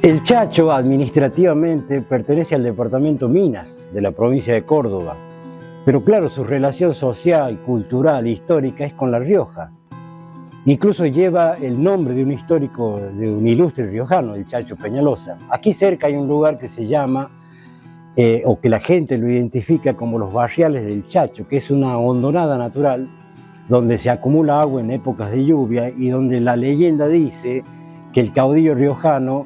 El Chacho administrativamente pertenece al departamento Minas de la provincia de Córdoba, pero claro, su relación social, cultural, histórica es con La Rioja. Incluso lleva el nombre de un histórico, de un ilustre riojano, el Chacho Peñalosa. Aquí cerca hay un lugar que se llama, o que la gente lo identifica como los barriales del Chacho, que es una hondonada natural donde se acumula agua en épocas de lluvia y donde la leyenda dice que el caudillo riojano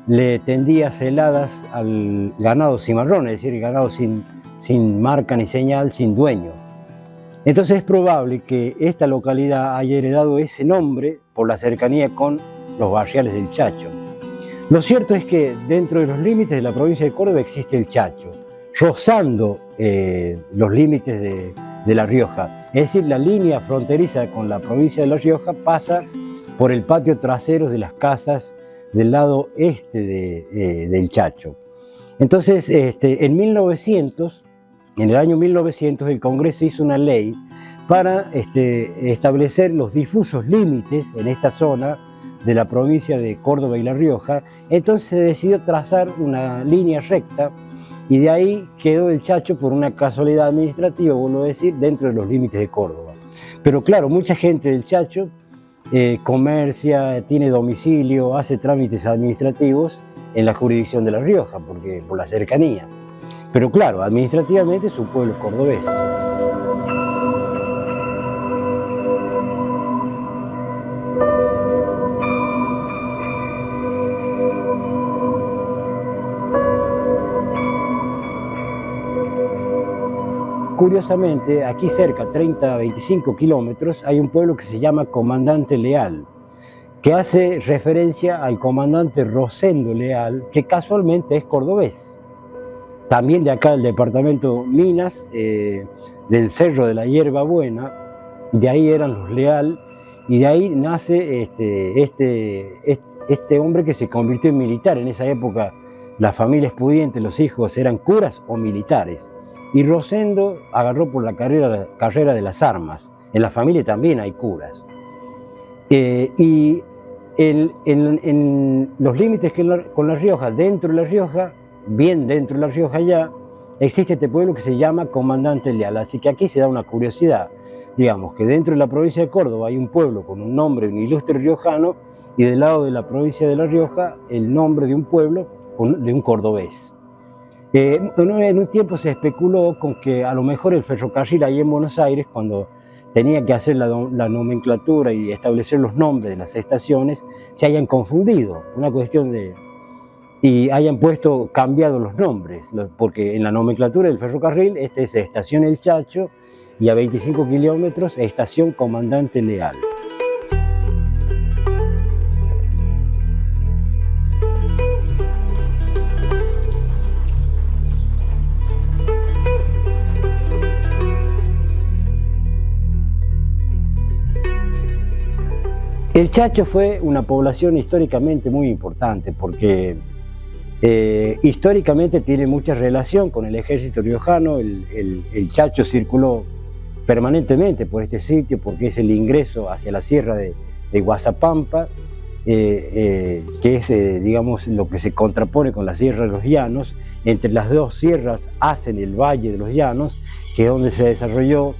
le tendía celadas al ganado cimarrón, es decir, el ganado sin marca ni señal, sin dueño. Entonces es probable que esta localidad haya heredado ese nombre por la cercanía con los barriales del Chacho. Lo cierto es que dentro de los límites de la provincia de Córdoba existe el Chacho, rozando los límites de La Rioja. Es decir, la línea fronteriza con la provincia de La Rioja pasa por el patio trasero de las casas del lado este del Chacho. Entonces, en el año 1900, el Congreso hizo una ley para establecer los difusos límites en esta zona de la provincia de Córdoba y La Rioja. Entonces se decidió trazar una línea recta y de ahí quedó el Chacho por una casualidad administrativa, vuelvo a decir, dentro de los límites de Córdoba. Pero claro, mucha gente del Chacho comercia, tiene domicilio, hace trámites administrativos en la jurisdicción de La Rioja, por la cercanía. Pero claro, administrativamente su pueblo es cordobés. Curiosamente, aquí cerca, 30 a 25 kilómetros, hay un pueblo que se llama Comandante Leal, que hace referencia al comandante Rosendo Leal, que casualmente es cordobés. También de acá del departamento Minas, del Cerro de la Hierba Buena, de ahí eran los Leal, y de ahí nace este hombre que se convirtió en militar. En esa época las familias pudientes, los hijos eran curas o militares. Y Rosendo agarró por la carrera de las armas. En la familia también hay curas. Y en los límites con La Rioja, dentro de La Rioja, bien dentro de La Rioja ya, existe este pueblo que se llama Comandante Leal. Así que aquí se da una curiosidad. Digamos que dentro de la provincia de Córdoba hay un pueblo con un nombre, un ilustre riojano, y del lado de la provincia de La Rioja, el nombre de un pueblo de un cordobés. En un tiempo se especuló con que a lo mejor el ferrocarril ahí en Buenos Aires, cuando tenía que hacer la nomenclatura y establecer los nombres de las estaciones, se hayan confundido, una cuestión y hayan cambiado los nombres, porque en la nomenclatura del ferrocarril este es Estación El Chacho y a 25 kilómetros Estación Comandante Leal. El Chacho fue una población históricamente muy importante porque históricamente tiene mucha relación con el ejército riojano. El Chacho circuló permanentemente por este sitio porque es el ingreso hacia la sierra de Guazapampa, que es digamos lo que se contrapone con la sierra de los Llanos. Entre las dos sierras hacen el Valle de los Llanos, que es donde se desarrolló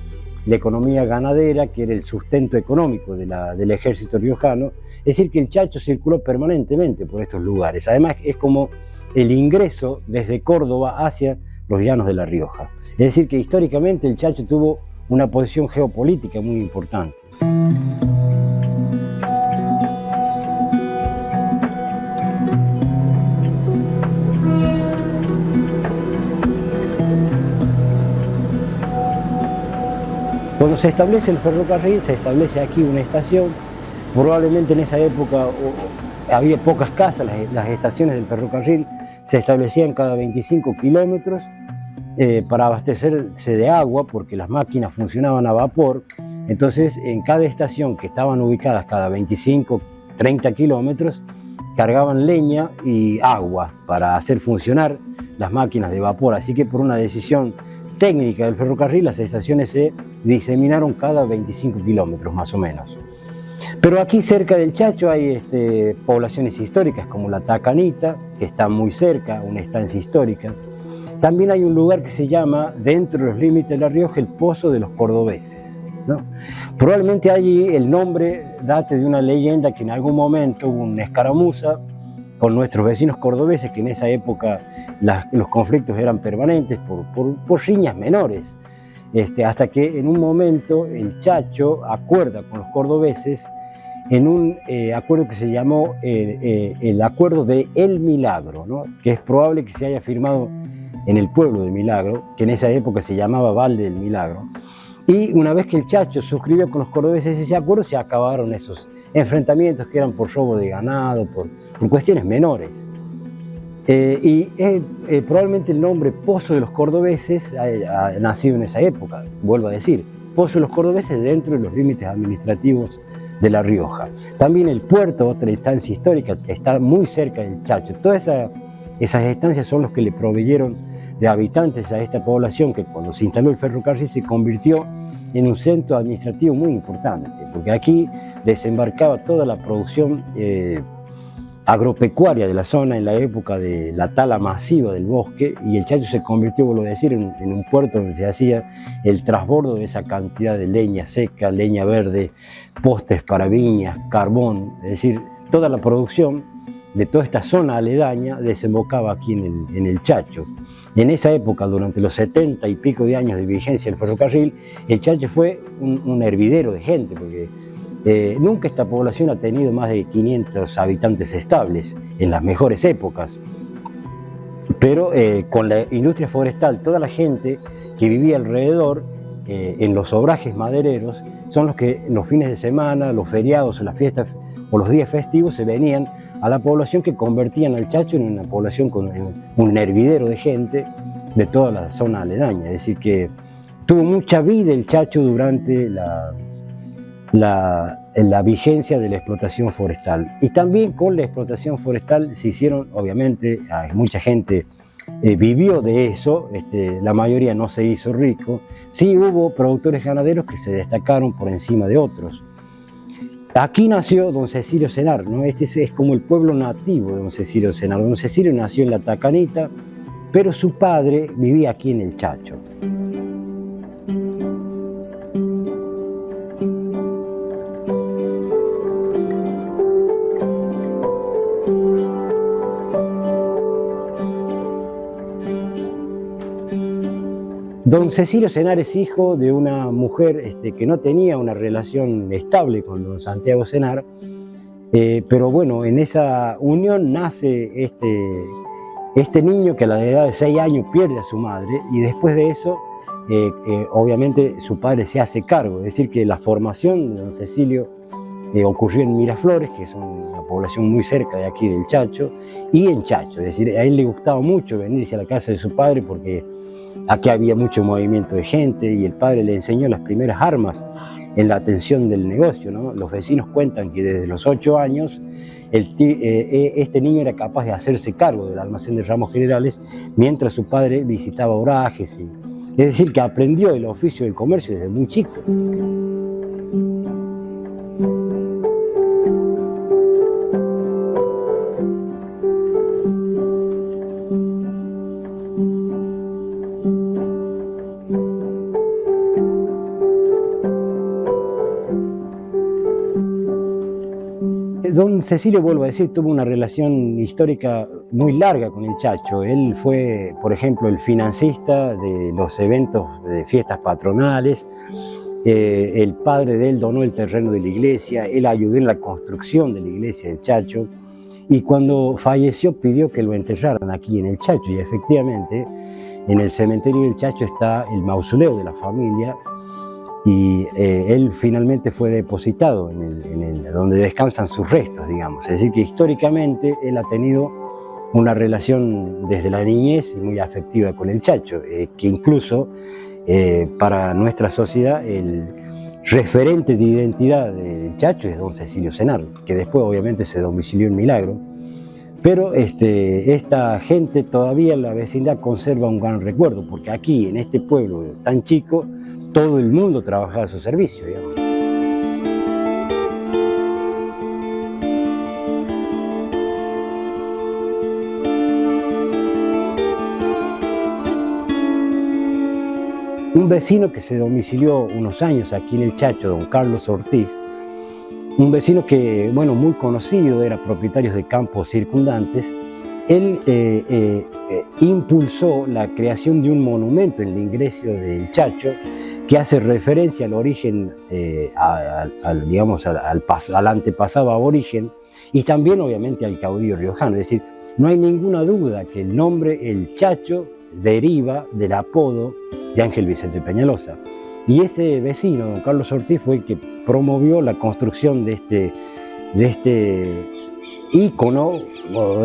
la economía ganadera, que era el sustento económico del ejército riojano. Es decir, que el Chacho circuló permanentemente por estos lugares. Además, es como el ingreso desde Córdoba hacia los llanos de La Rioja. Es decir, que históricamente el Chacho tuvo una posición geopolítica muy importante. Cuando se establece el ferrocarril, se establece aquí una estación. Probablemente en esa época había pocas casas, las estaciones del ferrocarril se establecían cada 25 kilómetros para abastecerse de agua, porque las máquinas funcionaban a vapor. Entonces, en cada estación, que estaban ubicadas cada 25, 30 kilómetros, cargaban leña y agua para hacer funcionar las máquinas de vapor. Así que por una decisión técnica del ferrocarril, las estaciones se diseminaron cada 25 kilómetros más o menos. Pero aquí cerca del Chacho hay poblaciones históricas como la Tacanita, que está muy cerca, una estancia histórica. También hay un lugar que se llama, dentro de los límites de La Rioja, el Pozo de los Cordobeses, ¿no? Probablemente allí el nombre date de una leyenda que en algún momento hubo una escaramuza con nuestros vecinos cordobeses, que en esa época los conflictos eran permanentes por riñas menores, hasta que en un momento el Chacho acuerda con los cordobeses en un acuerdo que se llamó el Acuerdo de El Milagro, ¿no? Que es probable que se haya firmado en el pueblo de Milagro, que en esa época se llamaba Valde del Milagro. Y una vez que el Chacho suscribió con los cordobeses ese acuerdo, se acabaron esos enfrentamientos que eran por robo de ganado, por cuestiones menores. Probablemente el nombre Pozo de los Cordobeses ha nacido en esa época, vuelvo a decir, Pozo de los Cordobeses dentro de los límites administrativos de La Rioja. También el puerto, otra instancia histórica, está muy cerca del Chacho. Todas esas estancias son los que le proveyeron de habitantes a esta población, que cuando se instaló el ferrocarril se convirtió en un centro administrativo muy importante, porque aquí desembarcaba toda la producción agropecuaria de la zona en la época de la tala masiva del bosque, y el Chacho se convirtió, vuelvo a decir, en un puerto donde se hacía el transbordo de esa cantidad de leña seca, leña verde, postes para viñas, carbón, es decir, toda la producción de toda esta zona aledaña desembocaba aquí en el Chacho. En esa época, durante los 70 y pico de años de vigencia del ferrocarril, el Chacho fue un hervidero de gente, porque nunca esta población ha tenido más de 500 habitantes estables en las mejores épocas. Pero con la industria forestal, toda la gente que vivía alrededor, en los obrajes madereros, son los que en los fines de semana, los feriados o las fiestas o los días festivos se venían a la población, que convertían al Chacho en una población con un hervidero de gente de toda la zona aledaña. Es decir, que tuvo mucha vida el Chacho durante la vigencia de la explotación forestal. Y también con la explotación forestal se hicieron, obviamente, mucha gente vivió de eso, la mayoría no se hizo rico. Sí hubo productores ganaderos que se destacaron por encima de otros. Aquí nació don Cecilio Senar, ¿no? Este es como el pueblo nativo de don Cecilio Senar. Don Cecilio nació en la Tacanita, pero su padre vivía aquí en el Chacho. Don Cecilio Senar es hijo de una mujer que no tenía una relación estable con don Santiago Senar, pero bueno, en esa unión nace este niño que a la edad de 6 años pierde a su madre, y después de eso, obviamente su padre se hace cargo. Es decir, que la formación de don Cecilio ocurrió en Miraflores, que es una población muy cerca de aquí del Chacho, y en Chacho. Es decir, a él le gustaba mucho venirse a la casa de su padre porque aquí había mucho movimiento de gente, y el padre le enseñó las primeras armas en la atención del negocio, ¿no? Los vecinos cuentan que desde los 8 años este niño era capaz de hacerse cargo del almacén de ramos generales mientras su padre visitaba orajes. Es decir, que aprendió el oficio del comercio desde muy chico. Don Cecilio, vuelvo a decir, tuvo una relación histórica muy larga con el Chacho. Él fue, por ejemplo, el financista de los eventos de fiestas patronales. El padre de él donó el terreno de la iglesia. Él ayudó en la construcción de la iglesia del Chacho. Y cuando falleció pidió que lo enterraran aquí en el Chacho. Y efectivamente, en el cementerio del Chacho está el mausoleo de la familia. Y él finalmente fue depositado donde descansan sus restos, digamos. Es decir, que históricamente él ha tenido una relación desde la niñez muy afectiva con el Chacho, que incluso para nuestra sociedad el referente de identidad del Chacho es don Cecilio Senar, que después obviamente se domicilió en Milagro, pero esta gente todavía en la vecindad conserva un gran recuerdo, porque aquí en este pueblo tan chico todo el mundo trabajaba a su servicio, digamos. Un vecino que se domicilió unos años aquí en el Chacho, don Carlos Ortiz, un vecino que, bueno, muy conocido, era propietario de campos circundantes, él impulsó la creación de un monumento en el ingreso del Chacho que hace referencia al origen, digamos, al antepasado aborigen y también obviamente al caudillo riojano. Es decir, no hay ninguna duda que el nombre El Chacho deriva del apodo de Ángel Vicente Peñalosa. Y ese vecino, don Carlos Ortiz, fue el que promovió la construcción de este ícono,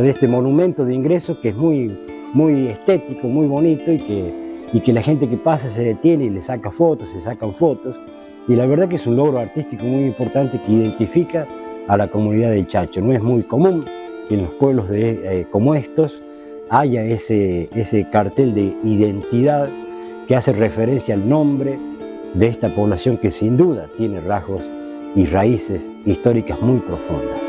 de este monumento de ingreso que es muy estético, muy bonito y que la gente que pasa se detiene y le saca fotos, se sacan fotos. Y la verdad que es un logro artístico muy importante que identifica a la comunidad del Chacho. No es muy común que en los pueblos como estos haya ese cartel de identidad que hace referencia al nombre de esta población que sin duda tiene rasgos y raíces históricas muy profundas.